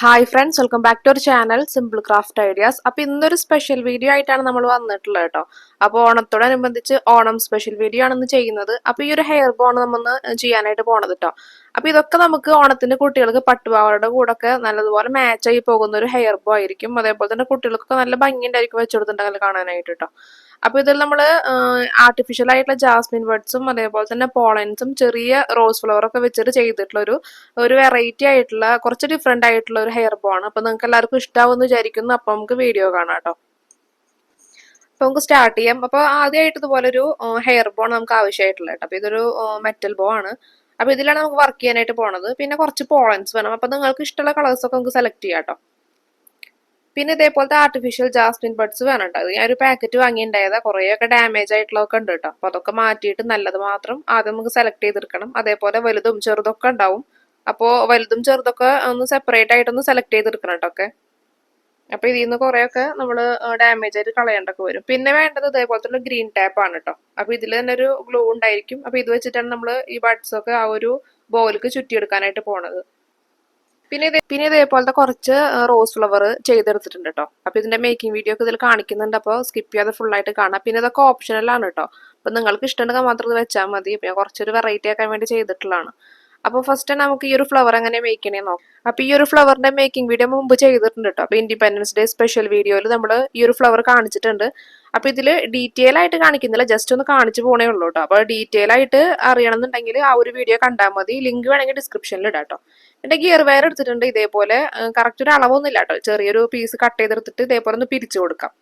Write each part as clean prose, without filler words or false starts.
Hi friends, welcome back to our channel simple craft ideas. അപ്പോൾ ഇന്നൊരു special video ആയിട്ടാണ് നമ്മൾ വന്നിട്ടുള്ളത് കേട്ടോ. അപ്പോൾ ഓണത്തോടനുബന്ധിച്ച് ഓണം സ്പെഷ്യൽ വീഡിയോ ആണ് ഇന്ന് ചെയ്യുന്നത്. അപ്പോൾ ഈ ഒരു ഹെയർ ബോ ആണ് നമ്മൊന്ന് ചെയ്യാനായിട്ട് പോണത് കേട്ടോ. അപ്പോൾ ഇതൊക്കെ നമുക്ക് ഓണത്തിന്റെ കുട്ടികൾക്ക് പട്ടുപാവാടയുടെ കൂടെ ഒക്കെ നല്ലതുപോലെ മാച്ച് ആയി പോകുന്ന ഒരു ഹെയർ ബോ ആയിരിക്കും. അതേപോലെ തന്നെ കുട്ടികൾക്കൊക്കെ നല്ല ഭംഗിയുണ്ടായിരിക്കും വെച്ച് കൊടുത്തിട്ടുണ്ടെങ്കിൽ കാണാനായിട്ട് കേട്ടോ. അപ്പോൾ ഇതിൽ നമ്മൾ ആർട്ടിഫിഷ്യൽ ആയിട്ടുള്ള ജാസ്മിൻ ബഡ്സും അതേപോലെ തന്നെ പോളൻസും ചെറിയ റോസ് ഫ്ലവർ ഒക്കെ വെച്ചിട്ട് ചെയ്തിട്ടുള്ള ഒരു വെറൈറ്റി ആയിട്ടുള്ള കുറച്ച് ഡിഫറെന്റ് ആയിട്ടുള്ള ഒരു ഹെയർ ബോ ആണ്. അപ്പൊ നിങ്ങൾക്ക് എല്ലാവർക്കും ഇഷ്ടാവുമെന്ന് വിചാരിക്കുന്നു. അപ്പൊ നമുക്ക് വീഡിയോ കാണാം കേട്ടോ. അപ്പൊ നമുക്ക് സ്റ്റാർട്ട് ചെയ്യാം. അപ്പൊ ആദ്യമായിട്ട് ഇതുപോലെ ഒരു ഹെയർ ബോ ആണ് നമുക്ക് ആവശ്യമായിട്ടുള്ളത് കേട്ടോ. അപ്പൊ ഇതൊരു മെറ്റൽ ബോ ആണ്. അപ്പൊ ഇതിലാണ് നമുക്ക് വർക്ക് ചെയ്യാനായിട്ട് പോണത്. പിന്നെ കുറച്ച് പോളൻസ് വേണം. അപ്പൊ നിങ്ങൾക്ക് ഇഷ്ടമുള്ള കളേഴ്സ് ഒക്കെ നമുക്ക് സെലക്ട് ചെയ്യാം കേട്ടോ. പിന്നെ ഇതേപോലത്തെ ആർട്ടിഫിഷ്യൽ ജാസ്മിൻ ബഡ്സ് വേണം കേട്ടോ. ഞാൻ ഒരു പാക്കറ്റ് വാങ്ങിയിട്ടുണ്ടായതാ. കുറേയൊക്കെ ഡാമേജ് ആയിട്ടുള്ളതൊക്കെ ഉണ്ട് കേട്ടോ. അപ്പൊ അതൊക്കെ മാറ്റിയിട്ട് നല്ലത് മാത്രം ആദ്യം നമുക്ക് സെലക്ട് ചെയ്തെടുക്കണം. അതേപോലെ വലുതും ചെറുതൊക്കെ ഉണ്ടാവും. അപ്പോൾ വലുതും ചെറുതൊക്കെ ഒന്ന് സെപ്പറേറ്റ് ആയിട്ടൊന്ന് സെലക്ട് ചെയ്തെടുക്കണം കേട്ടോ ഒക്കെ. അപ്പൊ ഇതിൽ നിന്ന് കുറേയൊക്കെ നമ്മൾ ഡാമേജ് ആയിട്ട് കളയേണ്ടൊക്കെ വരും. പിന്നെ വേണ്ടത് ഇതേപോലത്തെ ഗ്രീൻ ടാപ്പ് ആണ് കേട്ടോ. അപ്പൊ ഇതിൽ തന്നെ ഒരു ഗ്ലൂ ഉണ്ടായിരിക്കും. അപ്പൊ ഇത് വെച്ചിട്ടാണ് നമ്മൾ ഈ ബഡ്സ് ഒക്കെ ആ ഒരു ബോയിലേക്ക് ചുറ്റിയെടുക്കാനായിട്ട് പോണത്. പിന്നെ ഇതേപോലത്തെ കുറച്ച് റോസ് ഫ്ലവർ ചെയ്തെടുത്തിട്ടുണ്ട് കേട്ടോ. അപ്പൊ ഇതിന്റെ മേക്കിംഗ് വീഡിയോ ഒക്കെ ഇതിൽ കാണിക്കുന്നുണ്ട്. അപ്പോൾ സ്കിപ്പ് ചെയ്യാതെ ഫുൾ ആയിട്ട് കാണാം. പിന്നെ ഇതൊക്കെ ഓപ്ഷണലാണ് കേട്ടോ. അപ്പൊ നിങ്ങൾക്ക് ഇഷ്ടമുണ്ടെങ്കിൽ മാത്രം ഇത് വെച്ചാൽ മതി. പിന്നെ കുറച്ചൊരു വെറൈറ്റി ആക്കാൻ വേണ്ടി ചെയ്തിട്ടുള്ളതാണ്. അപ്പോൾ ഫസ്റ്റ് നമുക്ക് ഈ ഒരു ഫ്ലവർ എങ്ങനെ മേക്ക് ചെയ്യണേ നോക്കാം. അപ്പൊ ഈ ഒരു ഫ്ലവറിന്റെ മേക്കിംഗ് വീഡിയോ മുമ്പ് ചെയ്തിട്ടുണ്ട് കേട്ടോ. അപ്പൊ ഇൻഡിപെൻഡൻസ് ഡേ സ്പെഷ്യൽ വീഡിയോയിൽ നമ്മൾ ഈ ഒരു ഫ്ലവർ കാണിച്ചിട്ടുണ്ട്. അപ്പൊ ഇതില് ഡീറ്റെയിൽ ആയിട്ട് കാണിക്കുന്നില്ല, ജസ്റ്റ് ഒന്ന് കാണിച്ചു പോണേ ഉള്ളൂ കേട്ടോ. അപ്പൊ ഡീറ്റെയിൽ ആയിട്ട് അറിയണമെന്നുണ്ടെങ്കിൽ ആ ഒരു വീഡിയോ കണ്ടാൽ മതി. ലിങ്ക് വേണമെങ്കിൽ ഡിസ്ക്രിപ്ഷനിൽ ഇടാം കേട്ടോ. എന്റെ ഗിയർ വയർ എടുത്തിട്ടുണ്ട്. ഇതേപോലെ കറക്റ്റ് ഒരു അളവൊന്നും ഇല്ല കേട്ടോ. ചെറിയൊരു പീസ് കട്ട് ചെയ്തെടുത്തിട്ട് ഇതേപോലെ ഒന്ന് പിരിച്ചു കൊടുക്കാം.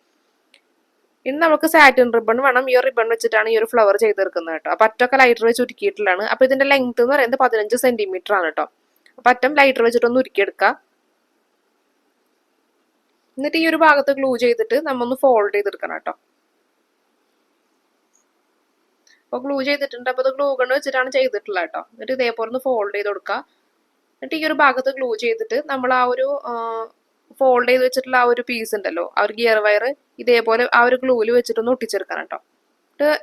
ഇനി നമുക്ക് സാറ്റിൻ റിബൺ വേണം. ഈ ഒരു റിബൺ വെച്ചിട്ടാണ് ഈ ഒരു ഫ്ലവർ ചെയ്തെടുക്കുന്നത് കേട്ടോ. അപ്പൊ അറ്റൊക്കെ ലൈറ്റർ വെച്ച് ഉരുക്കിയിട്ടുള്ളതാണ്. അപ്പൊ ഇതിന്റെ ലെങ്ത് എന്ന് പറയുന്നത് 15 സെന്റിമീറ്റർ ആണ് കേട്ടോ. അപ്പൊ അറ്റം ലൈറ്റർ വെച്ചിട്ടൊന്ന് ഉരുക്കിയെടുക്കാം. എന്നിട്ട് ഈ ഒരു ഭാഗത്ത് ഗ്ലൂ ചെയ്തിട്ട് നമ്മൊന്ന് ഫോൾഡ് ചെയ്തെടുക്കണം കേട്ടോ. അപ്പൊ ഗ്ലൂ ചെയ്തിട്ടുണ്ട്. അപ്പൊ ഇത് ഗ്ലൂ ഗൺ വെച്ചിട്ടാണ് ചെയ്തിട്ടുള്ളത് കേട്ടോ. എന്നിട്ട് ഇതേപോലെ ഒന്ന് ഫോൾഡ് ചെയ്ത് കൊടുക്കുക. എന്നിട്ട് ഈ ഒരു ഭാഗത്ത് ഗ്ലൂ ചെയ്തിട്ട് നമ്മൾ ആ ഒരു ഫോൾഡ് ചെയ്ത് വെച്ചിട്ടുള്ള ആ ഒരു പീസ് ഉണ്ടല്ലോ, ആ ഒരു ഗിയർ വയർ ഇതേപോലെ ആ ഒരു ഗ്ലൂവിൽ വെച്ചിട്ടൊന്ന് ഒട്ടിച്ചെടുക്കണം കേട്ടോ.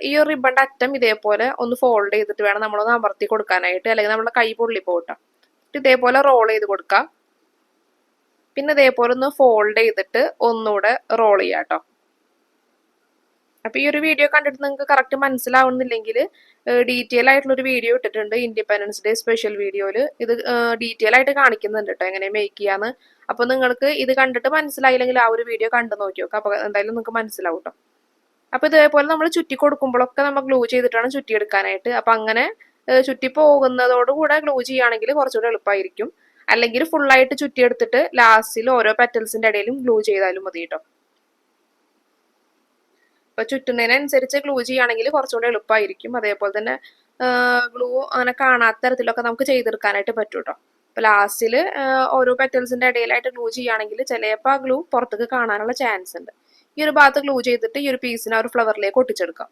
ഈ ഒരു റിബണിന്റെ അറ്റം ഇതേപോലെ ഒന്ന് ഫോൾഡ് ചെയ്തിട്ട് വേണം നമ്മളൊന്ന് അമർത്തി കൊടുക്കാനായിട്ട്, അല്ലെങ്കിൽ നമ്മുടെ കൈ പൊള്ളി പോകട്ടോ. ഇതേപോലെ റോൾ ചെയ്ത് കൊടുക്കാം. പിന്നെ ഇതേപോലെ ഒന്ന് ഫോൾഡ് ചെയ്തിട്ട് ഒന്നുകൂടെ റോൾ ചെയ്യാം കേട്ടോ. അപ്പൊ ഈ ഒരു വീഡിയോ കണ്ടിട്ട് നിങ്ങൾക്ക് കറക്റ്റ് മനസ്സിലാവുന്നില്ലെങ്കിൽ ഡീറ്റെയിൽ ആയിട്ടുള്ള ഒരു വീഡിയോ ഇട്ടിട്ടുണ്ട് ഇൻഡിപെൻഡൻസ് ഡേ സ്പെഷ്യൽ വീഡിയോയിൽ. ഇത് ഡീറ്റെയിൽ ആയിട്ട് കാണിക്കുന്നുണ്ട് കേട്ടോ എങ്ങനെ മേക്ക് ചെയ്യാന്ന്. അപ്പൊ നിങ്ങൾക്ക് ഇത് കണ്ടിട്ട് മനസ്സിലായില്ലെങ്കിൽ ആ ഒരു വീഡിയോ കണ്ടു നോക്കി നോക്കാം. അപ്പൊ എന്തായാലും നിങ്ങൾക്ക് മനസ്സിലാവും കേട്ടോ. അപ്പൊ ഇതേപോലെ നമ്മൾ ചുറ്റി കൊടുക്കുമ്പോഴൊക്കെ നമ്മൾ ഗ്ലൂ ചെയ്തിട്ടാണ് ചുറ്റിയെടുക്കാനായിട്ട്. അപ്പൊ അങ്ങനെ ചുറ്റി പോകുന്നതോടുകൂടെ ഗ്ലൂ ചെയ്യുകയാണെങ്കിൽ കുറച്ചുകൂടെ എളുപ്പമായിരിക്കും. അല്ലെങ്കിൽ ഫുള്ളായിട്ട് ചുറ്റിയെടുത്തിട്ട് ലാസ്റ്റിൽ ഓരോ പെറ്റൽസിന്റെ ഇടയിലും ഗ്ലൂ ചെയ്താലും മതി കേട്ടോ. അപ്പൊ ചുറ്റുന്നതിനനുസരിച്ച് ഗ്ലൂ ചെയ്യുകയാണെങ്കിൽ കുറച്ചുകൂടെ എളുപ്പമായിരിക്കും. അതേപോലെ തന്നെ ഗ്ലൂ അങ്ങനെ കാണാത്ത തരത്തിലൊക്കെ നമുക്ക് ചെയ്തെടുക്കാനായിട്ട് പറ്റും കേട്ടോ. അപ്പൊ ലാസ്റ്റില് ഓരോ പെറ്റൽസിന്റെ ഇടയിലായിട്ട് ഗ്ലൂ ചെയ്യുകയാണെങ്കിൽ ചിലപ്പോൾ ആ ഗ്ലൂ പുറത്തേക്ക് കാണാനുള്ള ചാൻസ് ഉണ്ട്. ഈ ഒരു ഭാഗത്ത് ഗ്ലൂ ചെയ്തിട്ട് ഈ ഒരു പീസിനെ ആ ഒരു ഫ്ലവറിലേക്ക് ഒട്ടിച്ചെടുക്കാം.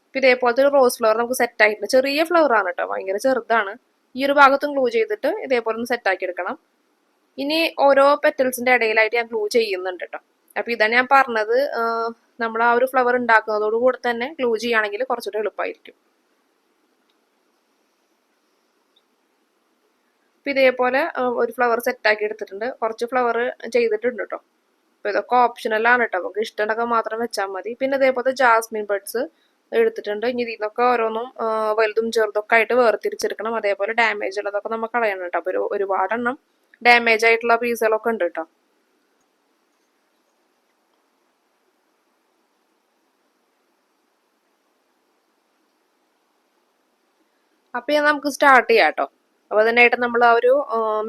അപ്പൊ ഇതേപോലത്തെ ഒരു റോസ് ഫ്ലവർ നമുക്ക് സെറ്റ് ആയിട്ടുണ്ട്. ചെറിയ ഫ്ലവർ ആണ് കേട്ടോ, ഭയങ്കര ചെറുതാണ്. ഈ ഒരു ഭാഗത്തും ഗ്ലൂ ചെയ്തിട്ട് ഇതേപോലെ ഒന്ന് സെറ്റ് ആക്കി എടുക്കണം. ഇനി ഓരോ പെറ്റൽസിന്റെ ഇടയിലായിട്ട് ഞാൻ ഗ്ലൂ ചെയ്യുന്നുണ്ട് കേട്ടോ. അപ്പൊ ഇതാണ് ഞാൻ പറഞ്ഞത്, നമ്മൾ ആ ഒരു ഫ്ലവർ ഉണ്ടാക്കുന്നതോട് കൂടെ തന്നെ ഗ്ലൂ ചെയ്യുകയാണെങ്കിൽ കുറച്ചുകൂടെ എളുപ്പമായിരിക്കും. അപ്പൊ ഇതേപോലെ ഒരു ഫ്ലവർ സെറ്റ് ആക്കി എടുത്തിട്ടുണ്ട്. കുറച്ച് ഫ്ലവർ ചെയ്തിട്ടുണ്ട് കേട്ടോ. അപ്പൊ ഇതൊക്കെ ഓപ്ഷണലാണ് കേട്ടോ, നമുക്ക് ഇഷ്ടമുണ്ടൊക്കെ മാത്രം വെച്ചാൽ മതി. പിന്നെ ഇതേപോലത്തെ ജാസ്മിൻ ബഡ്സ് എടുത്തിട്ടുണ്ട്. ഇനി ഇതിന്നൊക്കെ ഓരോന്നും വലുതും ചെറുതൊക്കെ ആയിട്ട് വേർതിരിച്ചെടുക്കണം. അതേപോലെ ഡാമേജ് ഉള്ളതൊക്കെ നമുക്ക് കളയണം കേട്ടോ. അപ്പൊ ഒരുപാടെണ്ണം ഡാമേജ് ആയിട്ടുള്ള പീസുകളൊക്കെ ഉണ്ട് കേട്ടോ. അപ്പൊ നമുക്ക് സ്റ്റാർട്ട് ചെയ്യാം കേട്ടോ. അപ്പൊ അതിനായിട്ട് നമ്മൾ ആ ഒരു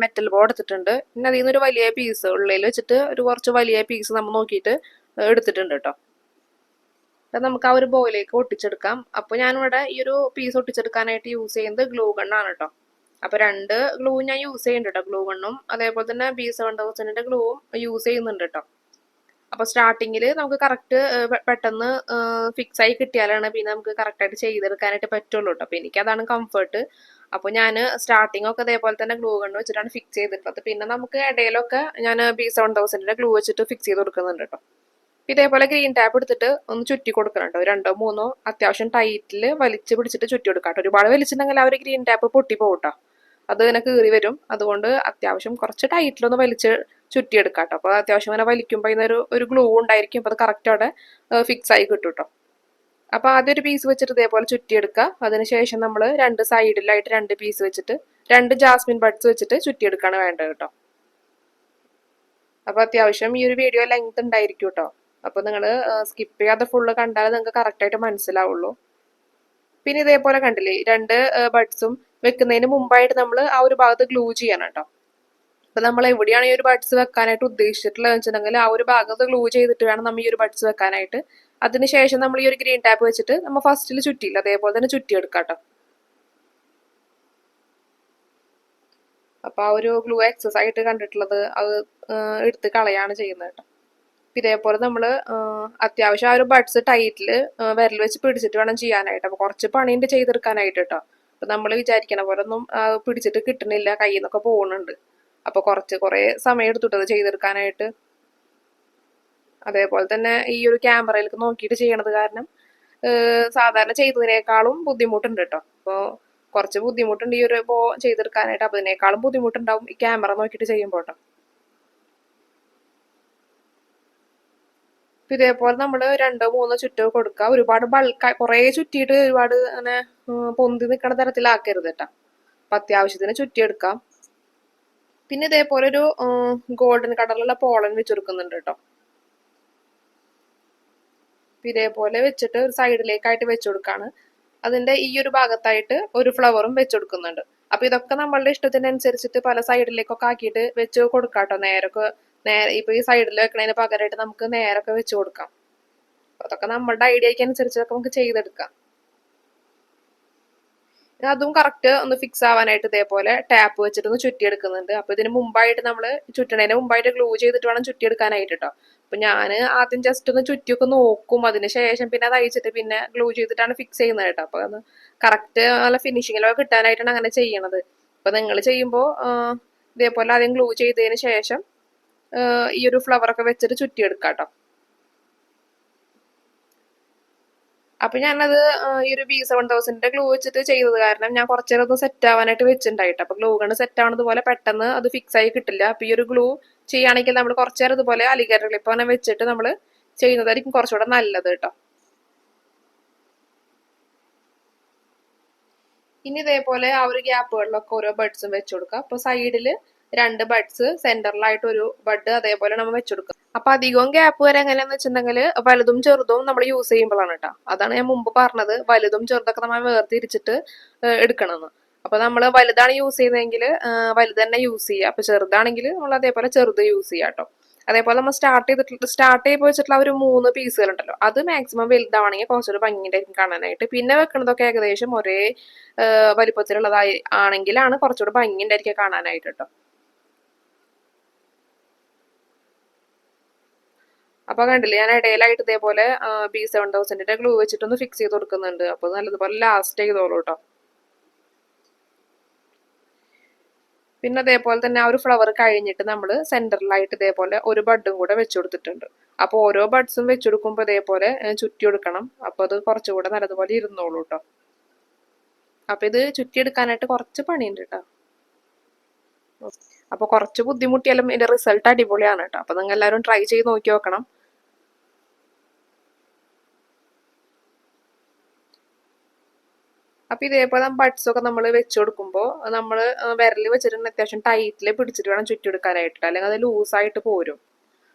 മെറ്റൽ ബോർഡ് എടുത്തിട്ടുണ്ട്. പിന്നെ അതിൽ നിന്നൊരു വലിയ പീസ് ഉള്ളിൽ വെച്ചിട്ട് ഒരു കുറച്ച് വലിയ പീസ് നമ്മൾ നോക്കിയിട്ട് എടുത്തിട്ടുണ്ട് കേട്ടോ. അത് നമുക്ക് ആ ഒരു ബോയിലേക്ക് ഒട്ടിച്ചെടുക്കാം. അപ്പൊ ഞാനിവിടെ ഈ ഒരു പീസ് ഒട്ടിച്ചെടുക്കാനായിട്ട് യൂസ് ചെയ്യുന്നത് ഗ്ലൂ ഗണ്ണാണ് കേട്ടോ. അപ്പൊ 2 ഗ്ലൂ ഞാൻ യൂസ് ചെയ്യുന്നുണ്ട് കേട്ടോ. ഗ്ലൂ ഗണ്ണും അതേപോലെ തന്നെ B7000 ഗ്ലൂവും യൂസ് ചെയ്യുന്നുണ്ട് കേട്ടോ. അപ്പൊ സ്റ്റാർട്ടിങ്ങിൽ നമുക്ക് കറക്റ്റ് പെട്ടെന്ന് ഫിക്സ് ആയി കിട്ടിയാലാണ് പിന്നെ നമുക്ക് കറക്റ്റ് ആയിട്ട് ചെയ്തെടുക്കാനായിട്ട് പറ്റുള്ളൂ കേട്ടോ. അപ്പൊ എനിക്കതാണ് കംഫർട്ട്. അപ്പൊ ഞാൻ സ്റ്റാർട്ടിംഗ് ഒക്കെ അതേപോലെ തന്നെ ഗ്ലൂ ഗണ്ണ് വെച്ചിട്ടാണ് ഫിക്സ് ചെയ്തിട്ടുള്ളത്. പിന്നെ നമുക്ക് ഇടയിലൊക്കെ ഞാൻ B7000 ഗ്ലൂ വെച്ചിട്ട് ഫിക്സ് ചെയ്ത് കൊടുക്കുന്നുണ്ട് കേട്ടോ. ഇതേപോലെ ഗ്രീൻ ടാപ്പ് എടുത്തിട്ട് ഒന്ന് ചുറ്റി കൊടുക്കണം കേട്ടോ. 2 3 അത്യാവശ്യം ടൈറ്റിൽ വലിച്ചു പിടിച്ചിട്ട് ചുറ്റി കൊടുക്കാം കേട്ടോ. ഒരുപാട് വലിച്ചിട്ടുണ്ടെങ്കിൽ ആ ഒരു ഗ്രീൻ ടാപ്പ് പൊട്ടി പോകട്ടോ. അത് ഇങ്ങനെ കീറി വരും. അതുകൊണ്ട് അത്യാവശ്യം കുറച്ച് ടൈറ്റിലൊന്ന് വലിച്ച് ചുറ്റിയെടുക്കാം കേട്ടോ. അപ്പോൾ അത്യാവശ്യം ഇങ്ങനെ വലിക്കുമ്പോൾ ഒരു ഗ്ലൂ ഉണ്ടായിരിക്കും. അപ്പോൾ അത് കറക്റ്റ് അവിടെ ഫിക്സ് ആയി കിട്ടും കേട്ടോ. അപ്പോൾ ആദ്യം ഒരു പീസ് വെച്ചിട്ട് ഇതേപോലെ ചുറ്റിയെടുക്കുക. അതിനുശേഷം നമ്മൾ രണ്ട് സൈഡിലായിട്ട് രണ്ട് പീസ് വെച്ചിട്ട് രണ്ട് ജാസ്മിൻ ബഡ്സ് വെച്ചിട്ട് ചുറ്റിയെടുക്കുകയാണ് വേണ്ടത് കേട്ടോ. അപ്പോൾ അത്യാവശ്യം ഈ ഒരു വീഡിയോ ലെങ്ത് ഉണ്ടായിരിക്കും കേട്ടോ. അപ്പോൾ നിങ്ങൾ സ്കിപ്പ് ചെയ്യാതെ ഫുള്ള് കണ്ടാൽ നിങ്ങൾക്ക് കറക്റ്റായിട്ട് മനസ്സിലാവുള്ളൂ. പിന്നെ ഇതേപോലെ കണ്ടില്ലേ, രണ്ട് ബഡ്സും വെക്കുന്നതിന് മുമ്പായിട്ട് നമ്മൾ ആ ഒരു ഭാഗത്ത് ഗ്ലൂ ചെയ്യണം കേട്ടോ. അപ്പൊ നമ്മൾ എവിടെയാണ് ഈ ഒരു ബഡ്സ് വെക്കാനായിട്ട് ഉദ്ദേശിച്ചിട്ടുള്ളത് വെച്ചിട്ടുണ്ടെങ്കിൽ ആ ഒരു ഭാഗത്ത് ഗ്ലൂ ചെയ്തിട്ട് വേണം നമ്മൾ ഈ ഒരു ബഡ്സ് വെക്കാനായിട്ട്. അതിനുശേഷം നമ്മൾ ഈ ഒരു ഗ്രീൻ ടാപ്പ് വെച്ചിട്ട് നമ്മൾ ഫസ്റ്റിൽ ചുറ്റിയില്ല അതേപോലെ തന്നെ ചുറ്റിയെടുക്കാം കേട്ടോ. അപ്പൊ ആ ഒരു ഗ്ലൂ എക്സസ് ആയിട്ട് കണ്ടിട്ടുള്ളത് അത് എടുത്ത് കളയാണ് ചെയ്യുന്നത് കേട്ടോ. ഇതേപോലെ നമ്മൾ അത്യാവശ്യം ആ ഒരു ബഡ്സ് ടൈറ്റിൽ വിരൽ വെച്ച് പിടിച്ചിട്ട് വേണം ചെയ്യാനായിട്ട്. അപ്പൊ കുറച്ച് പണിയുണ്ട് ചെയ്തെടുക്കാനായിട്ട് കേട്ടോ. അപ്പൊ നമ്മൾ വിചാരിക്കണ പോലെ ഒന്നും പിടിച്ചിട്ട് കിട്ടണില്ല, കയ്യിൽ നിന്നൊക്കെ പോകുന്നുണ്ട്. അപ്പൊ കുറേ സമയം എടുത്തിട്ടത് ചെയ്തെടുക്കാനായിട്ട്. അതേപോലെ തന്നെ ഈ ഒരു ക്യാമറയിലേക്ക് നോക്കിയിട്ട് ചെയ്യണത് കാരണം സാധാരണ ചെയ്തതിനേക്കാളും ബുദ്ധിമുട്ടുണ്ട് കേട്ടോ. അപ്പോൾ കുറച്ച് ബുദ്ധിമുട്ടുണ്ട് ഈ ഒരു ചെയ്തെടുക്കാനായിട്ട്. അപ്പൊ അതിനേക്കാളും ബുദ്ധിമുട്ടുണ്ടാവും ഈ ക്യാമറ നോക്കിയിട്ട് ചെയ്യുമ്പോൾ കേട്ടോ. ഇതേപോലെ നമ്മൾ രണ്ടോ മൂന്നോ ചുറ്റോ കൊടുക്കുക. ഒരുപാട് കുറേ ചുറ്റിയിട്ട് ഒരുപാട് അങ്ങനെ പൊന്തി നിൽക്കുന്ന തരത്തിലാക്കരുത് കേട്ടോ. അപ്പൊ അത്യാവശ്യത്തിന് ചുറ്റിയെടുക്കാം. പിന്നെ ഇതേപോലെ ഒരു ഗോൾഡൻ കളറിലുള്ള പോളൻ വെച്ച് കൊടുക്കുന്നുണ്ട് കേട്ടോ. ഇതേപോലെ വെച്ചിട്ട് ഒരു സൈഡിലേക്കായിട്ട് വെച്ചു കൊടുക്കാണ്. അതിന്റെ ഈ ഒരു ഭാഗത്തായിട്ട് ഒരു ഫ്ലവറും വെച്ചു കൊടുക്കുന്നുണ്ട്. അപ്പൊ ഇതൊക്കെ നമ്മളുടെ ഇഷ്ടത്തിനനുസരിച്ചിട്ട് പല സൈഡിലേക്കൊക്കെ ആക്കിയിട്ട് വെച്ച് കൊടുക്കാട്ടോ. നേരെ ഇപ്പൊ ഈ സൈഡിൽ വെക്കണതിന് പകരമായിട്ട് നമുക്ക് നേരൊക്കെ വെച്ച് കൊടുക്കാം. അതൊക്കെ നമ്മളുടെ ഐഡിയക്ക് അനുസരിച്ചൊക്കെ നമുക്ക് ചെയ്തെടുക്കാം. അതും കറക്റ്റ് ഒന്ന് ഫിക്സ് ആവാനായിട്ട് ഇതേപോലെ ടാപ്പ് വെച്ചിട്ട് ഒന്ന് ചുറ്റിയെടുക്കുന്നുണ്ട്. അപ്പൊ ഇതിന് മുമ്പായിട്ട് നമ്മൾ ചുറ്റണതിന് മുമ്പായിട്ട് ഗ്ലൂ ചെയ്തിട്ട് വേണം ചുറ്റിയെടുക്കാനായിട്ട് കേട്ടോ. അപ്പൊ ഞാൻ ആദ്യം ജസ്റ്റ് ഒന്ന് ചുറ്റിയൊക്കെ നോക്കും. അതിനുശേഷം പിന്നെ അത് അയച്ചിട്ട് പിന്നെ ഗ്ലൂ ചെയ്തിട്ടാണ് ഫിക്സ് ചെയ്യുന്നത് കേട്ടോ. അപ്പൊ അത് കറക്റ്റ് നല്ല ഫിനിഷിങ്ങിലൊക്കെ കിട്ടാനായിട്ടാണ് അങ്ങനെ ചെയ്യണത്. അപ്പൊ നിങ്ങൾ ചെയ്യുമ്പോൾ ഇതേപോലെ ആദ്യം ഗ്ലൂ ചെയ്തതിന് ശേഷം ഈ ഒരു ഫ്ലവറൊക്കെ വെച്ചിട്ട് ചുറ്റിയെടുക്കാം കേട്ടോ. അപ്പൊ ഞാനത് ഈ ഒരു B7000 ഗ്ലൂ വെച്ചിട്ട് ചെയ്തത് കാരണം ഞാൻ കുറച്ചേരം ഒന്ന് സെറ്റ് ആവാനായിട്ട് വെച്ചിട്ടുണ്ടായിട്ട്. അപ്പൊ ഗ്ലൂ കൊണ്ട് സെറ്റ് ആവണത് പോലെ പെട്ടെന്ന് അത് ഫിക്സ് ആയി കിട്ടില്ല. അപ്പൊ ഈ ഒരു ഗ്ലൂ ചെയ്യുകയാണെങ്കിൽ നമ്മൾ കുറച്ചേരം ഇതുപോലെ അലിഗേറ്റർ ക്ലിപ്പ് അങ്ങനെ വെച്ചിട്ട് നമ്മൾ ചെയ്യുന്നതായിരിക്കും കുറച്ചുകൂടെ നല്ലത് കേട്ടോ. ഇനി ഇതേപോലെ ആ ഒരു ഗ്യാപ്പുകളിലൊക്കെ ഓരോ ബഡ്സും വെച്ചു കൊടുക്കുക. അപ്പൊ സൈഡിൽ രണ്ട് ബഡ്സ്, സെന്ററിലായിട്ട് ഒരു ബഡ് അതേപോലെ നമ്മൾ വെച്ചെടുക്കുക. അപ്പൊ അധികവും ഗ്യാപ്പ് വരെ എങ്ങനെയാന്ന് വെച്ചിട്ടുണ്ടെങ്കിൽ വലുതും ചെറുതും നമ്മൾ യൂസ് ചെയ്യുമ്പോഴാണ് കേട്ടോ. അതാണ് ഞാൻ മുമ്പ് പറഞ്ഞത്, വലുതും ചെറുതൊക്കെ നമ്മൾ വേർതിരിച്ചിട്ട് എടുക്കണമെന്ന്. അപ്പൊ നമ്മൾ വലുതാണ് യൂസ് ചെയ്യുന്നതെങ്കിൽ വലുത് തന്നെ യൂസ് ചെയ്യുക. അപ്പൊ ചെറുതാണെങ്കിൽ നമ്മൾ അതേപോലെ ചെറുത് യൂസ് ചെയ്യാം കേട്ടോ. അതേപോലെ നമ്മൾ സ്റ്റാർട്ട് ചെയ്ത് വെച്ചിട്ടുള്ള ഒരു 3 പീസുകൾ ഉണ്ടല്ലോ, അത് മാക്സിമം വലുതാണെങ്കിൽ കുറച്ചൊരു ഭംഗിയുണ്ടായിരിക്കും കാണാനായിട്ട്. പിന്നെ വെക്കുന്നതൊക്കെ ഏകദേശം ഒരേ വലിപ്പത്തിലുള്ളതായി ആണെങ്കിലാണ് കുറച്ചുകൂടെ ഭംഗിയുണ്ടായിരിക്കും കാണാനായിട്ട് കേട്ടോ. അപ്പൊ കണ്ടില്ലേ, ഞാൻ ഇടയിലായിട്ട് ഇതേപോലെ B7000 ഗ്ലൂ വെച്ചിട്ടൊന്ന് ഫിക്സ് ചെയ്ത് കൊടുക്കുന്നുണ്ട്. അപ്പൊ നല്ലതുപോലെ ലാസ്റ്റ് ചെയ്തോളൂ കേട്ടോ. പിന്നെ അതേപോലെ തന്നെ ആ ഒരു ഫ്ലവർ കഴിഞ്ഞിട്ട് നമ്മൾ സെന്ററിലായിട്ട് ഇതേപോലെ ഒരു ബഡും കൂടെ വെച്ചു കൊടുത്തിട്ടുണ്ട്. അപ്പൊ ഓരോ ബഡ്സും വെച്ചു കൊടുക്കുമ്പോൾ ഇതേപോലെ ചുറ്റി കൊടുക്കണം. അപ്പൊ അത് കുറച്ചുകൂടെ നല്ലതുപോലെ ഇരുന്നോളൂ കേട്ടോ. അപ്പൊ ഇത് ചുറ്റിയെടുക്കാനായിട്ട് കുറച്ച് പണിയുണ്ട് കേട്ടോ. അപ്പൊ കുറച്ച് ബുദ്ധിമുട്ടിയാലും ഇതിന്റെ റിസൾട്ട് അടിപൊളിയാണ് കേട്ടോ. അപ്പൊ നിങ്ങൾ എല്ലാവരും ട്രൈ ചെയ്ത് നോക്കി നോക്കണം. അപ്പൊ ഇതേപോലെ ബഡ്സ് ഒക്കെ നമ്മൾ വെച്ചു കൊടുക്കുമ്പോൾ നമ്മൾ വിരൽ വെച്ചിട്ട് അത്യാവശ്യം ടൈറ്റിൽ പിടിച്ചിട്ട് വേണം ചുറ്റിയെടുക്കാനായിട്ട്, അല്ലെങ്കിൽ അത് ലൂസായിട്ട് പോരും.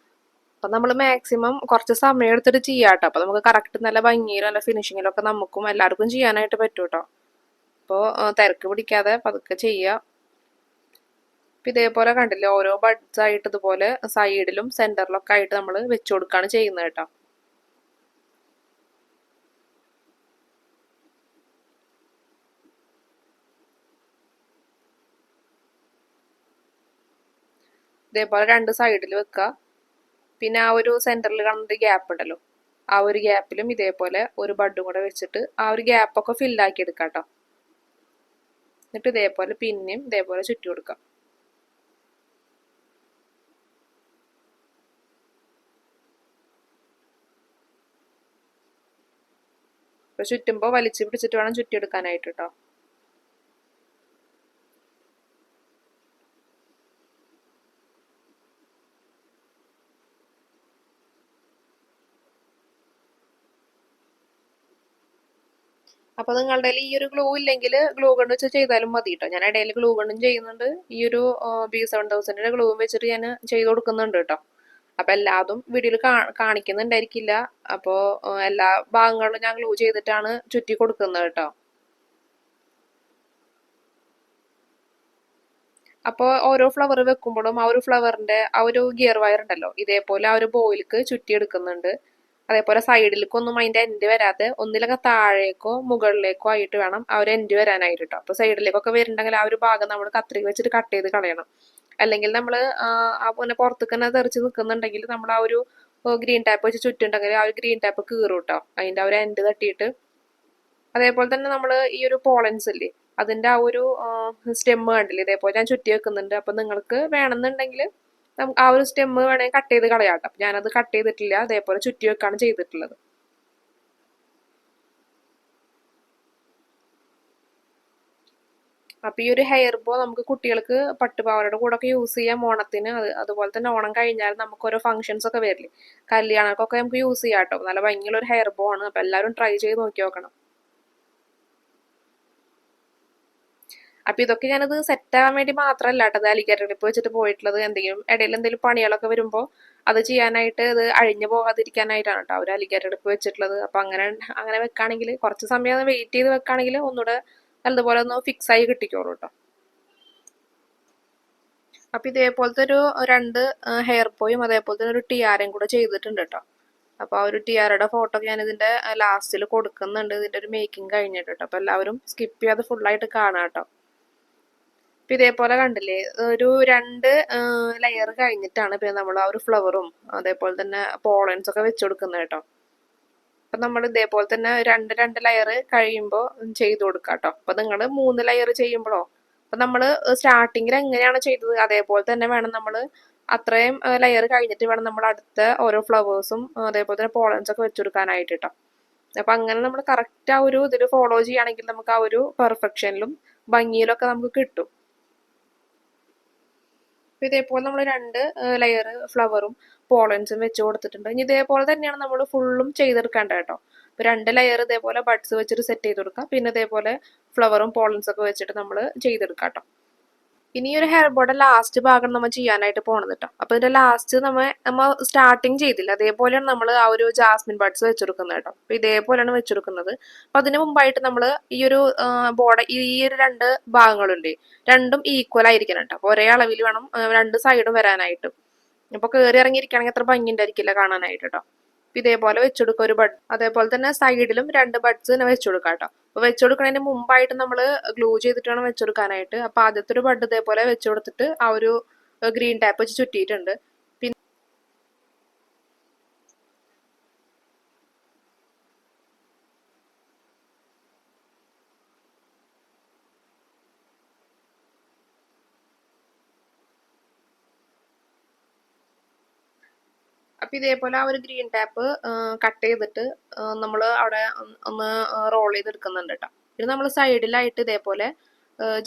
അപ്പൊ നമ്മൾ മാക്സിമം കുറച്ച് സമയം എടുത്തിട്ട് ചെയ്യാട്ടോ. അപ്പൊ നമുക്ക് കറക്റ്റ് നല്ല ഭംഗിയിലും നല്ല ഫിനിഷിങ്ങിലും ഒക്കെ നമുക്കും എല്ലാവർക്കും ചെയ്യാനായിട്ട് പറ്റും കേട്ടോ. അപ്പോൾ തിരക്ക് പിടിക്കാതെ പതുക്കെ ചെയ്യുക. അപ്പൊ ഇതേപോലെ കണ്ടില്ലേ, ഓരോ ബഡ്സ് ആയിട്ട് ഇതുപോലെ സൈഡിലും സെന്ററിലൊക്കെ ആയിട്ട് നമ്മൾ വെച്ചു കൊടുക്കുകയാണ് ചെയ്യുന്നത് കേട്ടോ. ഇതേപോലെ രണ്ട് സൈഡിൽ വെക്കുക. പിന്നെ ആ ഒരു സെന്ററിൽ കാണുന്ന ഗ്യാപ്പ് ഉണ്ടല്ലോ, ആ ഒരു ഗ്യാപ്പിലും ഇതേപോലെ ഒരു ബഡും കൂടെ വെച്ചിട്ട് ആ ഒരു ഗ്യാപ്പൊക്കെ ഫില്ലാക്കി എടുക്കാം കേട്ടോ. എന്നിട്ട് ഇതേപോലെ പിന്നെയും ഇതേപോലെ ചുറ്റി കൊടുക്കാം. അപ്പൊ ചുറ്റുമ്പോൾ വലിച്ചു പിടിച്ചിട്ട് വേണം ചുറ്റിയെടുക്കാനായിട്ട് കേട്ടോ. അപ്പോൾ നിങ്ങളുടെ ഈ ഒരു ഗ്ലൂ ഇല്ലെങ്കിൽ ഗ്ലൂ ഗൺ വെച്ച് ചെയ്താലും മതി കേട്ടോ. ഞാൻ ഇടയിൽ ഗ്ലൂ ഗണ്ണും ചെയ്യുന്നുണ്ട്, ഈ ഒരു B7000 ഗ്ലൂവും വെച്ചിട്ട് ഞാൻ ചെയ്ത് കൊടുക്കുന്നുണ്ട് കേട്ടോ. അപ്പോൾ എല്ലാതും വീഡിയോയിൽ കാണിക്കുന്നുണ്ടായിരിക്കില്ല. അപ്പോൾ എല്ലാ ഭാഗങ്ങളിലും ഞാൻ ഗ്ലൂ ചെയ്തിട്ടാണ് ചുറ്റി കൊടുക്കുന്നത് കേട്ടോ. അപ്പോൾ ഓരോ ഫ്ലവർ വെക്കുമ്പോഴും ആ ഒരു ഫ്ലവറിന്റെ ആ ഒരു ഗിയർ വയർ ഉണ്ടല്ലോ, ഇതേപോലെ ആ ഒരു ബോയിലേക്ക് ചുറ്റി എടുക്കുന്നുണ്ട്. അതേപോലെ സൈഡിലേക്കൊന്നും അതിന്റെ എൻഡ് വരാതെ ഒന്നിലൊക്കെ താഴേക്കോ മുകളിലേക്കോ ആയിട്ട് വേണം ആ ഒരു എൻഡ് വരാനായിട്ട് കേട്ടോ. അപ്പോൾ സൈഡിലേക്കൊക്കെ വരുന്നുണ്ടെങ്കിൽ ആ ഒരു ഭാഗം നമ്മൾ കത്രിക വെച്ചിട്ട് കട്ട് ചെയ്ത് കളയണം. അല്ലെങ്കിൽ നമ്മൾ പിന്നെ പുറത്തേക്ക് തന്നെ തെറിച്ച് നിൽക്കുന്നുണ്ടെങ്കിൽ നമ്മൾ ആ ഒരു ഗ്രീൻ ടാപ്പ് വെച്ച് ചുറ്റുണ്ടെങ്കിൽ ആ ഒരു ഗ്രീൻ ടാപ്പ് കീറും കേട്ടോ, അതിന്റെ ആ ഒരു എൻഡ് തട്ടിയിട്ട്. അതേപോലെ തന്നെ നമ്മൾ ഈ ഒരു പോളൻസ് ഇല്ലേ, അതിന്റെ ആ ഒരു സ്റ്റെമ്മ് കണ്ടില്ലേ, ഇതേപോലെ ഞാൻ ചുറ്റി വെക്കുന്നുണ്ട്. അപ്പൊ നിങ്ങൾക്ക് വേണമെന്നുണ്ടെങ്കിൽ ആ ഒരു സ്റ്റെമ്മ് വേണമെങ്കിൽ കട്ട് ചെയ്ത് കളയാട്ടോ. ഞാനത് കട്ട് ചെയ്തിട്ടില്ല, അതേപോലെ ചുറ്റി വെക്കാണ് ചെയ്തിട്ടുള്ളത്. അപ്പൊ ഈ ഒരു ഹെയർ ബോ നമുക്ക് കുട്ടികൾക്ക് പട്ടുപാവാടയുടെ കൂടെ ഒക്കെ യൂസ് ചെയ്യാം ഓണത്തിന്. അതുപോലെ തന്നെ ഓണം കഴിഞ്ഞാൽ നമുക്ക് ഓരോ ഫംഗ്ഷൻസ് ഒക്കെ വരില്ലേ, കല്യാണങ്ങൾക്കൊക്കെ നമുക്ക് യൂസ് ചെയ്യാം കേട്ടോ. നല്ല ഭംഗിയുള്ള ഒരു ഹെയർ ബോ ആണ്. അപ്പൊ എല്ലാവരും ട്രൈ ചെയ്ത് നോക്കി നോക്കണം. അപ്പൊ ഇതൊക്കെ ഞാനത് സെറ്റ് ആവാൻ വേണ്ടി മാത്രമല്ല കേട്ടോ, അത് അലിഗേറ്റർ ക്ലിപ്പ് വെച്ചിട്ട് പോയിട്ടുള്ളത്. ഇടയിൽ എന്തെങ്കിലും പണികളൊക്കെ വരുമ്പോൾ അത് ചെയ്യാനായിട്ട്, ഇത് അഴിഞ്ഞു പോകാതിരിക്കാനായിട്ടാണ് കേട്ടോ ഒരു അലിഗേറ്റർ ക്ലിപ്പ് വെച്ചിട്ടുള്ളത്. അപ്പൊ അങ്ങനെ വെക്കുകയാണെങ്കിൽ കുറച്ച് സമയം വെയിറ്റ് ചെയ്ത് വെക്കുകയാണെങ്കിൽ ഒന്നുകൂടെ നല്ലതുപോലെ ഒന്ന് ഫിക്സ് ആയി കിട്ടിക്കോളൂ കേട്ടോ. അപ്പൊ ഇതേപോലത്തെ ഒരു 2 ഹെയർ ബോയും അതേപോലെ തന്നെ ഒരു ടിയാരയും കൂടെ ചെയ്തിട്ടുണ്ട് കേട്ടോ. അപ്പൊ ആ ഒരു ടിയാരയുടെ ഫോട്ടോ ഞാൻ ഇതിന്റെ ലാസ്റ്റിൽ കൊടുക്കുന്നുണ്ട്, ഇതിന്റെ ഒരു മേക്കിംഗ് കഴിഞ്ഞിട്ട് കേട്ടോ. അപ്പൊ എല്ലാവരും സ്കിപ്പ് ചെയ്യാതെ ഫുള്ളായിട്ട് കാണാം കേട്ടോ. അപ്പൊ ഇതേപോലെ കണ്ടില്ലേ, ഒരു 2 ലെയർ കഴിഞ്ഞിട്ടാണ് പിന്നെ നമ്മൾ ആ ഒരു ഫ്ലവറും അതേപോലെ തന്നെ പോളൻസ് ഒക്കെ വെച്ചു കൊടുക്കുന്നത് കേട്ടോ. അപ്പൊ നമ്മൾ ഇതേപോലെ തന്നെ രണ്ട് ലെയർ കഴിയുമ്പോൾ ചെയ്ത് കൊടുക്കാം കേട്ടോ. അപ്പൊ നിങ്ങൾ 3 ലെയർ ചെയ്യുമ്പോഴോ, അപ്പൊ നമ്മൾ സ്റ്റാർട്ടിങ്ങിൽ എങ്ങനെയാണ് ചെയ്തത് അതേപോലെ തന്നെ വേണം നമ്മൾ അത്രയും ലെയർ കഴിഞ്ഞിട്ട് വേണം നമ്മൾ അടുത്ത ഓരോ ഫ്ലവേഴ്സും അതേപോലെ തന്നെ പോളൻസ് ഒക്കെ വെച്ചെടുക്കാനായിട്ട് കേട്ടോ. അപ്പൊ അങ്ങനെ നമ്മൾ കറക്റ്റ് ആ ഒരു ഇതിൽ ഫോളോ ചെയ്യുകയാണെങ്കിൽ നമുക്ക് ആ ഒരു പെർഫെക്ഷനിലും ഭംഗിയിലും ഒക്കെ നമുക്ക് കിട്ടും. അപ്പൊ ഇതേപോലെ നമ്മൾ 2 ലെയർ ഫ്ലവറും പോളൻസും വെച്ച് കൊടുത്തിട്ടുണ്ട്. ഇനി ഇതേപോലെ തന്നെയാണ് നമ്മൾ ഫുള്ളും ചെയ്തെടുക്കേണ്ടത് കേട്ടോ. അപ്പൊ 2 ലെയർ ഇതേപോലെ ബഡ്സ് വെച്ചിട്ട് സെറ്റ് ചെയ്ത് കൊടുക്കാം. പിന്നെ ഇതേപോലെ ഫ്ലവറും പോളൻസും ഒക്കെ വെച്ചിട്ട് നമ്മൾ ചെയ്തെടുക്കാം കേട്ടോ. ഇനി ഒരു ഹെയർ ബോയുടെ ലാസ്റ്റ് ഭാഗം നമ്മൾ ചെയ്യാനായിട്ട് പോണത് കേട്ടോ. അപ്പൊ ഇതിന്റെ ലാസ്റ്റ് നമ്മൾ സ്റ്റാർട്ടിങ് ചെയ്തില്ല, അതേപോലെയാണ് നമ്മൾ ആ ഒരു ജാസ്മിൻ ബഡ്സ് വെച്ചെടുക്കുന്നത് കേട്ടോ. അപ്പൊ ഇതേപോലെയാണ് വെച്ചെടുക്കുന്നത്. അപ്പൊ അതിന് മുമ്പായിട്ട് നമ്മൾ ഈ ഒരു ബോർഡ് ഈ ഒരു 2 ഭാഗങ്ങളുണ്ട്, രണ്ടും ഈക്വൽ ആയിരിക്കണം കേട്ടോ. അപ്പൊ ഒരേ അളവിൽ വേണം 2 സൈഡും വരാനായിട്ട്. അപ്പൊ കയറി ഇറങ്ങിയിരിക്കുകയാണെങ്കിൽ അത്ര ഭംഗി ഉണ്ടായിരിക്കില്ല കാണാനായിട്ട് കേട്ടോ. ഇതേപോലെ വെച്ചെടുക്കുക ഒരു ബഡ്. അതേപോലെ തന്നെ സൈഡിലും 2 ബഡ്സ് തന്നെ വെച്ചെടുക്കാം കേട്ടോ. അപ്പൊ വെച്ചുകൊടുക്കുന്നതിന് മുമ്പായിട്ട് നമ്മൾ ഗ്ലൂ ചെയ്തിട്ട് വേണം വെച്ചെടുക്കാനായിട്ട്. അപ്പൊ ആദ്യത്തെ ഒരു ബഡ് ഇതേപോലെ വെച്ചുകൊടുത്തിട്ട് ആ ഒരു ഗ്രീൻ ടാപ്പ് വെച്ച് ചുറ്റിയിട്ടുണ്ട്. പിന്നെ അപ്പൊ ഇതേപോലെ ആ ഒരു ഗ്രീൻ ടാപ്പ് കട്ട് ചെയ്തിട്ട് നമ്മൾ അവിടെ ഒന്ന് റോൾ ചെയ്തെടുക്കുന്നുണ്ട് കേട്ടോ. പിന്നെ നമ്മൾ സൈഡിലായിട്ട് ഇതേപോലെ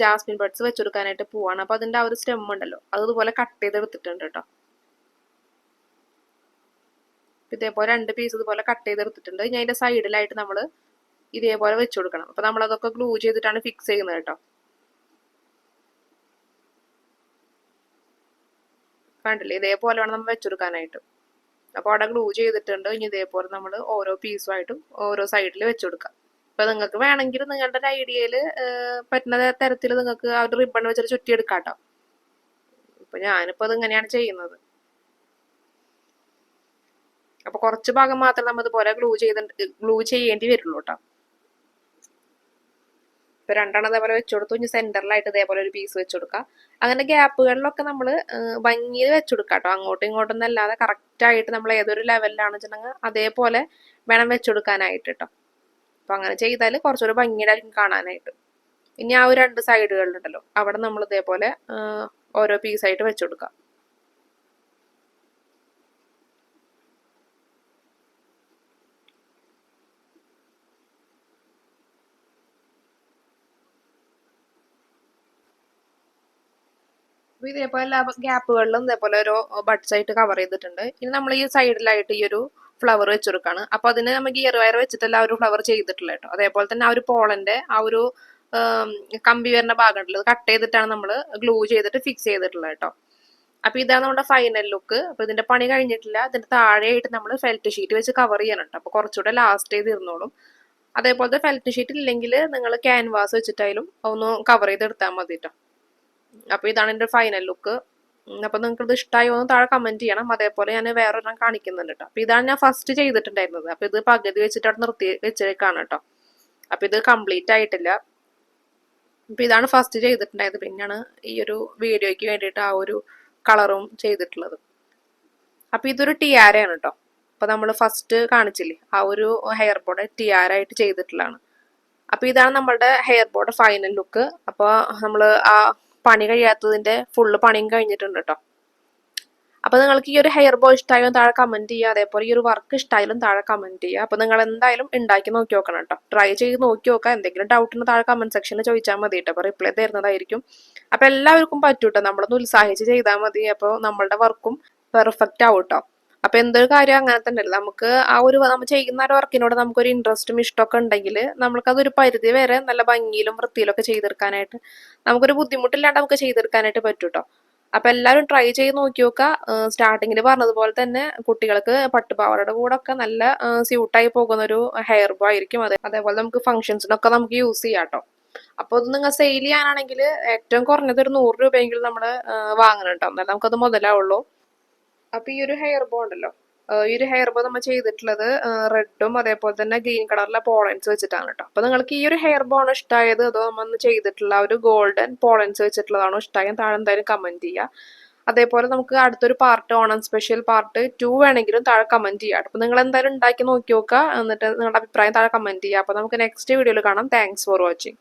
ജാസ്മിൻ ബഡ്സ് വെച്ചെടുക്കാനായിട്ട് പോവാണ്. അപ്പൊ അതിന്റെ ആ ഒരു സ്റ്റെം ഉണ്ടല്ലോ, അത് ഇതുപോലെ കട്ട് ചെയ്തെടുത്തിട്ടുണ്ട് കേട്ടോ. ഇതേപോലെ 2 പീസ് ഇതുപോലെ കട്ട് ചെയ്തെടുത്തിട്ടുണ്ട്. ഇനി അതിന്റെ സൈഡിലായിട്ട് നമ്മൾ ഇതേപോലെ വെച്ചു കൊടുക്കണം. അപ്പൊ നമ്മൾ അതൊക്കെ ഗ്ലൂ ചെയ്തിട്ടാണ് ഫിക്സ് ചെയ്യുന്നത് കേട്ടോ. കണ്ടില്ലേ, ഇതേപോലെ വേണം നമ്മൾ വെച്ചെടുക്കാനായിട്ട്. അപ്പൊ അവിടെ ഗ്ലൂ ചെയ്തിട്ടുണ്ട്. ഇനി ഇതേപോലെ നമ്മൾ ഓരോ പീസുമായിട്ടും ഓരോ സൈഡിൽ വെച്ചു കൊടുക്കാം. അപ്പൊ നിങ്ങൾക്ക് വേണമെങ്കിൽ നിങ്ങളുടെ ഒരു ഐഡിയയിൽ പറ്റുന്ന തരത്തിൽ നിങ്ങൾക്ക് ആ ഒരു റിബൺ വെച്ചിട്ട് ചുറ്റിയെടുക്കാം കേട്ടോ. അപ്പൊ ഞാനിപ്പോ അത് ഇങ്ങനെയാണ് ചെയ്യുന്നത്. അപ്പൊ കുറച്ച് ഭാഗം മാത്രം നമ്മൾ ഇതുപോലെ ഗ്ലൂ ചെയ്യേണ്ടി വരുള്ളൂ കേട്ടോ. ഇപ്പൊ 2 അതേപോലെ വെച്ചു കൊടുത്തു. ഇനി സെന്ററിലായിട്ട് ഇതേപോലെ ഒരു പീസ് വെച്ചു കൊടുക്കാം. അങ്ങനെ ഗ്യാപ്പുകളിലൊക്കെ നമ്മൾ ഭംഗിയിൽ വെച്ചു കൊടുക്കാം കേട്ടോ. അങ്ങോട്ടും ഇങ്ങോട്ടും എന്നല്ലാതെ കറക്റ്റ് ആയിട്ട് നമ്മൾ ഏതൊരു ലെവലിലാണ് വെച്ചിട്ടുണ്ടെങ്കിൽ അതേപോലെ വേണം വെച്ചെടുക്കാനായിട്ട് കേട്ടോ. അപ്പൊ അങ്ങനെ ചെയ്താൽ കുറച്ചുകൂടി ഭംഗിയിലായിരിക്കും കാണാനായിട്ട്. ഇനി ആ ഒരു 2 സൈഡുകളിലുണ്ടല്ലോ, അവിടെ നമ്മൾ ഇതേപോലെ ഓരോ പീസായിട്ട് വെച്ചു കൊടുക്കാം. ഇതേപോലെ എല്ലാ ഗ്യാപ്പുകളിലും ഇതേപോലെ ഓരോ ബഡ്സ് ആയിട്ട് കവർ ചെയ്തിട്ടുണ്ട്. ഇനി നമ്മൾ ഈ സൈഡിലായിട്ട് ഈ ഒരു ഫ്ലവർ വെച്ചെടുക്കാണ്. അപ്പൊ അതിന് നമ്മൾ ഗിയർ വയർ വെച്ചിട്ടല്ല ആ ഒരു ഫ്ലവർ ചെയ്തിട്ടുള്ളത് കേട്ടോ. അതേപോലെ തന്നെ ആ ഒരു പോളന്റെ ആ ഒരു കമ്പി വരുന്ന ഭാഗം ഉണ്ടല്ലോ, കട്ട് ചെയ്തിട്ടാണ് നമ്മൾ ഗ്ലൂ ചെയ്തിട്ട് ഫിക്സ് ചെയ്തിട്ടുള്ളത് കേട്ടോ. അപ്പൊ ഇതാണ് നമ്മുടെ ഫൈനൽ ലുക്ക്. അപ്പൊ ഇതിന്റെ പണി കഴിഞ്ഞിട്ടില്ല. ഇതിന്റെ താഴെയായിട്ട് നമ്മൾ ഫെൽറ്റ് ഷീറ്റ് വെച്ച് കവർ ചെയ്യണം കേട്ടോ. അപ്പൊ കുറച്ചുകൂടെ ലാസ്റ്റ് ചെയ്ത് ഇരുന്നോളും. അതേപോലത്തെ ഫെൽറ്റ് ഷീറ്റ് ഇല്ലെങ്കിൽ നിങ്ങൾ ക്യാൻവാസ് വെച്ചിട്ടായാലും ഒന്ന് കവർ ചെയ്തെടുത്താൽ മതി കേട്ടോ. അപ്പൊ ഇതാണ് എന്റെ ഫൈനൽ ലുക്ക്. അപ്പൊ നിങ്ങൾക്ക് ഇത് ഇഷ്ടമായോ എന്ന് താഴെ കമന്റ് ചെയ്യണം. അതേപോലെ ഞാൻ വേറൊരെണ്ണം കാണിക്കുന്നുണ്ട് കേട്ടോ. അപ്പൊ ഇതാണ് ഞാൻ ഫസ്റ്റ് ചെയ്തിട്ടുണ്ടായിരുന്നത്. അപ്പൊ ഇത് പകുതി വെച്ചിട്ട് അവിടെ നിർത്തി വെച്ചേക്കാണ് കേട്ടോ. അപ്പൊ ഇത് കംപ്ലീറ്റ് ആയിട്ടില്ല. അപ്പൊ ഇതാണ് ഫസ്റ്റ് ചെയ്തിട്ടുണ്ടായത്. പിന്നെയാണ് ഈ ഒരു വീഡിയോയ്ക്ക് വേണ്ടിയിട്ട് ആ ഒരു കളറും ചെയ്തിട്ടുള്ളത്. അപ്പൊ ഇതൊരു ടിയാരയാണ് കേട്ടോ. അപ്പൊ നമ്മൾ ഫസ്റ്റ് കാണിച്ചില്ലേ ആ ഒരു ഹെയർ ബോർഡ് ടിയാര ആയിട്ട് ചെയ്തിട്ടുള്ളതാണ്. അപ്പൊ ഇതാണ് നമ്മളുടെ ഹെയർ ബോർഡ് ഫൈനൽ ലുക്ക്. അപ്പൊ നമ്മള് ആ പണി കഴിയാത്തതിന്റെ ഫുള്ള് പണിയും കഴിഞ്ഞിട്ടുണ്ട് കേട്ടോ. അപ്പൊ നിങ്ങൾക്ക് ഈ ഒരു ഹെയർ ബോ ഇഷ്ടമായാലും താഴെ കമന്റ് ചെയ്യുക. അതേപോലെ ഈ ഒരു വർക്ക് ഇഷ്ടമായാലും താഴെ കമന്റ് ചെയ്യുക. അപ്പൊ നിങ്ങൾ എന്തായാലും ഉണ്ടാക്കി നോക്കി നോക്കണം കേട്ടോ. ട്രൈ ചെയ്ത് നോക്കി നോക്കുക. എന്തെങ്കിലും ഡൗട്ടിന് താഴെ കമന്റ് സെക്ഷനിൽ ചോദിച്ചാൽ മതി കേട്ടോ. അപ്പൊ റിപ്ലൈ തരുന്നതായിരിക്കും. അപ്പൊ എല്ലാവർക്കും പറ്റൂ കേട്ടോ. നമ്മളൊന്ന് ഉത്സാഹിച്ച് ചെയ്താൽ മതി. അപ്പൊ നമ്മളുടെ വർക്കും പെർഫെക്റ്റ് ആവും കേട്ടോ. അപ്പൊ എന്തൊരു കാര്യം അങ്ങനെ തന്നെ അല്ലേ, നമുക്ക് ആ ഒരു നമ്മൾ ചെയ്യുന്ന ഒരു വർക്കിനോട് നമുക്കൊരു ഇൻട്രസ്റ്റും ഇഷ്ടമൊക്കെ ഉണ്ടെങ്കിൽ നമുക്കതൊരു പരിധി വരെ നല്ല ഭംഗിയിലും വൃത്തിയിലും ഒക്കെ ചെയ്തെടുക്കാനായിട്ട് നമുക്കൊരു ബുദ്ധിമുട്ടില്ലാണ്ട് നമുക്ക് ചെയ്തെടുക്കാനായിട്ട് പറ്റും കേട്ടോ. അപ്പൊ എല്ലാവരും ട്രൈ ചെയ്ത് നോക്കി നോക്കുക. സ്റ്റാർട്ടിങ്ങിൽ പറഞ്ഞതുപോലെ തന്നെ കുട്ടികൾക്ക് പട്ടുപാവാടയുടെ കൂടെ ഒക്കെ നല്ല സ്യൂട്ടായി പോകുന്ന ഒരു ഹെയർ ബോ ആയിരിക്കും. അതേപോലെ നമുക്ക് ഫംഗ്ഷൻസിനൊക്കെ നമുക്ക് യൂസ് ചെയ്യാം കേട്ടോ. അപ്പൊ ഇത് നിങ്ങൾ സെയിൽ ചെയ്യാനാണെങ്കിൽ ഏറ്റവും കുറഞ്ഞത് ഒരു 100 രൂപയെങ്കിലും നമ്മൾ വാങ്ങണം കേട്ടോ. എന്നാലും നമുക്കത് മുതലാവുള്ളൂ. അപ്പൊ ഈ ഒരു ഹെയർ ബോ ഉണ്ടല്ലോ, ഈ ഒരു ഹെയർ ബോ നമ്മൾ ചെയ്തിട്ടുള്ളത് റെഡും അതേപോലെ തന്നെ ഗ്രീൻ കളറിലെ പോളൻസ് വെച്ചിട്ടാണ് കേട്ടോ. അപ്പൊ നിങ്ങൾക്ക് ഈ ഒരു ഹെയർ ബോ ആണ് ഇഷ്ടമായത് അതോ നമ്മൾ ചെയ്തിട്ടുള്ള ഒരു ഗോൾഡൻ പോളൻസ് വെച്ചിട്ടുള്ളതാണോ ഇഷ്ടമായത് താഴെ എന്തായാലും കമന്റ് ചെയ്യുക. അതേപോലെ നമുക്ക് അടുത്തൊരു പാർട്ട് ഓണം സ്പെഷ്യൽ പാർട്ട് 2 വേണമെങ്കിലും താഴെ കമന്റ് ചെയ്യാം. അപ്പൊ നിങ്ങൾ എന്തായാലും ഉണ്ടാക്കി നോക്കി നോക്കുക. എന്നിട്ട് നിങ്ങളുടെ അഭിപ്രായം താഴെ കമന്റ് ചെയ്യുക. അപ്പൊ നമുക്ക് നെക്സ്റ്റ് വീഡിയോയിൽ കാണാം. Thanks for watching.